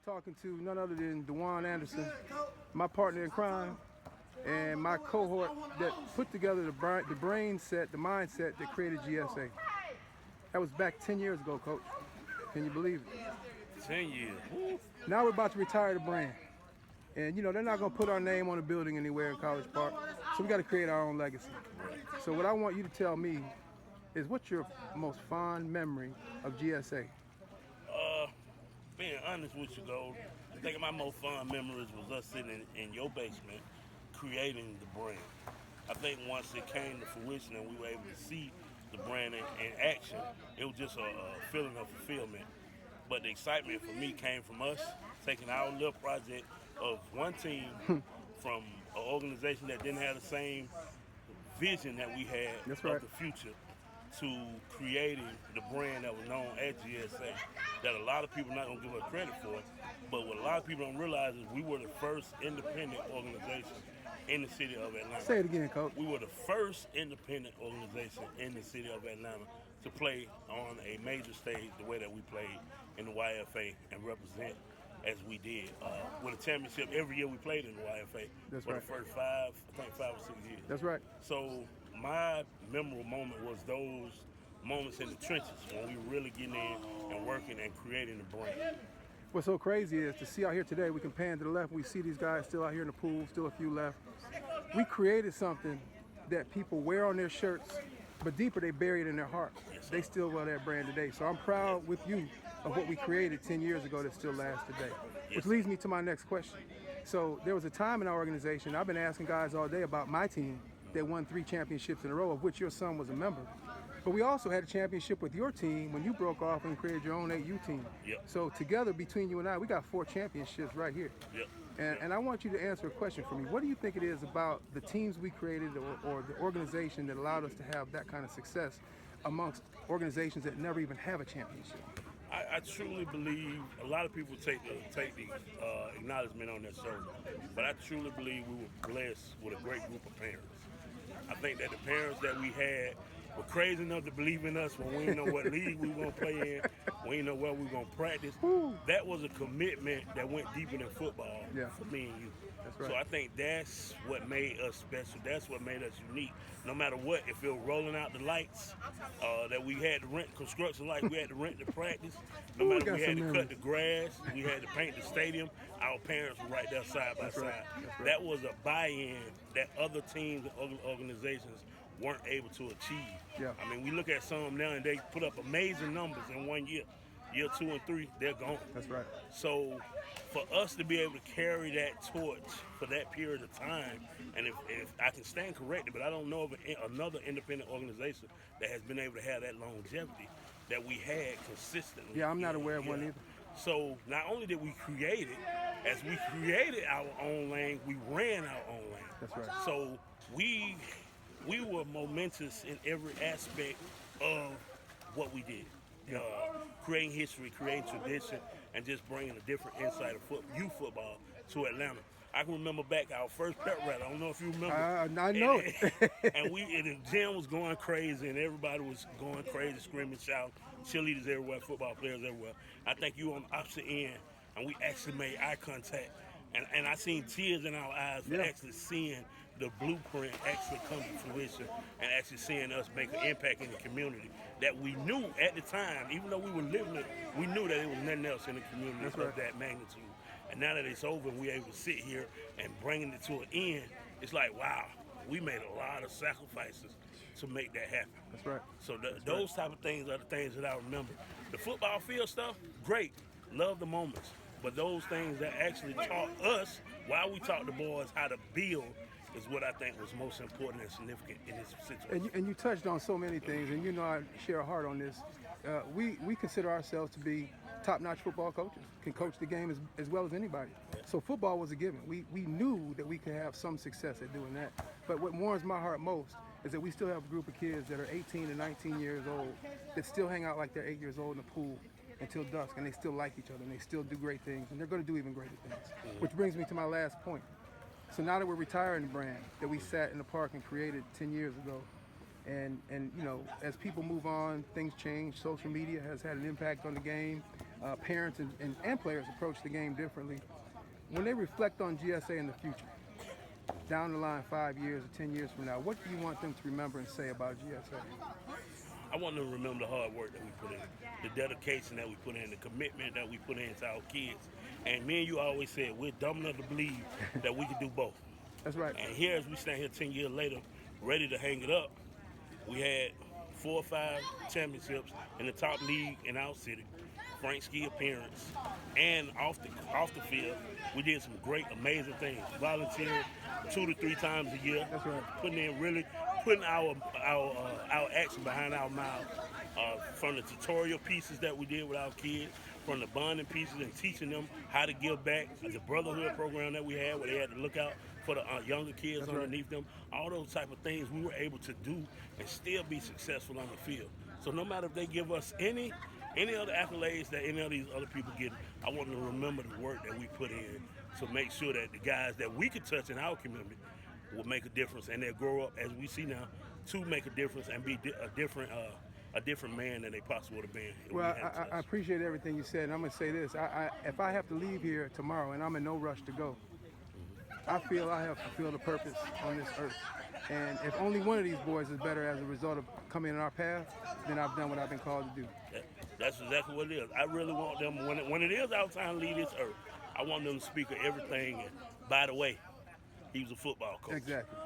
talking to none other than Dewan Anderson, my partner in crime, and my cohort that put together the mindset that created GSA. That was back 10 years ago, Coach. Can you believe it? 10 years. Woo. Now we're about to retire the brand. And, you know, they're not going to put our name on a building anywhere in College Park, so we got to create our own legacy. So what I want you to tell me is, what's your most fond memory of GSA? Being honest with you, Gold, I think my most fond memories was us sitting in your basement creating the brand. I think once it came to fruition and we were able to see the brand in action, it was just a feeling of fulfillment. But the excitement for me came from us taking our little project of one team from an organization that didn't have the same vision that we had That's of right. the future, to creating the brand that was known as GSA, that a lot of people are not going to give us credit for. But what a lot of people don't realize is we were the first independent organization in the city of Atlanta. Say it again, Coach. We were the first independent organization in the city of Atlanta to play on a major stage the way that we played in the YFA and represent as we did. With a championship every year we played in the YFA. That's for right. the first 5 or 6 years. That's right. So my memorable moment was those moments in the trenches when we were really getting in and working and creating the brand. What's so crazy is to see out here today, we can pan to the left, we see these guys still out here in the pool, still a few left. We created something that people wear on their shirts, but deeper they bury it in their heart. Yes, They still wear that brand today. So I'm proud with you of what we created 10 years ago that still lasts today. Which leads me to my next question. So there was a time in our organization, I've been asking guys all day about my team that won 3 championships in a row, of which your son was a member. But we also had a championship with your team when you broke off and created your own 8U team. Yep. So together, between you and I, we got 4 championships right here. Yep. And I want you to answer a question for me. What do you think it is about the teams we created or the organization that allowed us to have that kind of success amongst organizations that never even have a championship? I truly believe a lot of people take the acknowledgement on their shoulder, but I truly believe we were blessed with a great group of parents. I think that the parents that we had were crazy enough to believe in us when we didn't know what league we were going to play in, we didn't know where we were going to practice. That was a commitment that went deeper than football for me and you. That's right. So I think that's what made us special. That's what made us unique. No matter what, if it was rolling out the lights that we had to rent, construction lights, we had to rent to practice. No matter we had to cut the grass, we had to paint the stadium, our parents were right there side by side. Right. That was a buy-in that other teams and other organizations weren't able to achieve. Yeah. I mean, we look at some now and they put up amazing numbers in 1 year. Year 2 and 3, they're gone. That's right. So for us to be able to carry that torch for that period of time, and if I can stand corrected, but I don't know of another independent organization that has been able to have that longevity that we had consistently. Yeah, I'm not aware of one either. So not only did we create it, as we created our own lane, we ran our own lane. That's right. So we were momentous in every aspect of what we did. Creating history, creating tradition, and just bringing a different insight of youth football to Atlanta. I can remember back our first pep rally. I don't know if you remember. I know it. And the gym was going crazy, and everybody was going crazy, screaming, shouting, cheerleaders everywhere, football players everywhere. I think you were on the opposite end, and we actually made eye contact. And I seen tears in our eyes for actually seeing the blueprint actually come to fruition and actually seeing us make an impact in the community that we knew at the time, even though we were living it, we knew that there was nothing else in the community of that magnitude. And now that it's over and we're able to sit here and bringing it to an end, it's like, wow, we made a lot of sacrifices to make that happen. That's right. So those type of things are the things that I remember. The football field stuff, great. Love the moments. But those things that actually taught us, while we taught the boys how to build, is what I think was most important and significant in this situation. And you touched on so many things, and you know I share a heart on this. We consider ourselves to be top-notch football coaches, can coach the game as well as anybody. So football was a given. We knew that we could have some success at doing that. But what warms my heart most is that we still have a group of kids that are 18 and 19 years old that still hang out like they're 8 years old in the pool until dusk, and they still like each other, and they still do great things, and they're going to do even greater things. Which brings me to my last point. So now that we're retiring the brand that we sat in the park and created 10 years ago, and you know, as people move on, things change. Social media has had an impact on the game. parents and players approach the game differently. When they reflect on GSA in the future, down the line 5 years or 10 years from now, what do you want them to remember and say about GSA? I want them to remember the hard work that we put in, the dedication that we put in, the commitment that we put into our kids. And me and you always said we're dumb enough to believe that we can do both. That's right. And here, as we stand here 10 years later, ready to hang it up, we had 4 or 5 championships in the top league in our city, Frank Ski appearance, and off the field, we did some great, amazing things. Volunteered 2 to 3 times a year. That's right. Putting our action behind our mouth. From the tutorial pieces that we did with our kids, from the bonding pieces and teaching them how to give back, the brotherhood program that we had where they had to look out for the younger kids underneath them, all those type of things we were able to do and still be successful on the field. So no matter if they give us any other accolades that any of these other people get, I want them to remember the work that we put in to make sure that the guys that we can touch in our community will make a difference, and they'll grow up, as we see now, to make a difference and be a different man than they possibly would have been. Well, I appreciate everything you said, and I'm going to say this. If I have to leave here tomorrow and I'm in no rush to go, I feel I have fulfilled a purpose on this earth. And if only one of these boys is better as a result of coming in our path, then I've done what I've been called to do. That's exactly what it is. I really want them, when it is our time to leave this earth, I want them to speak of everything. And by the way, he was a football coach. Exactly.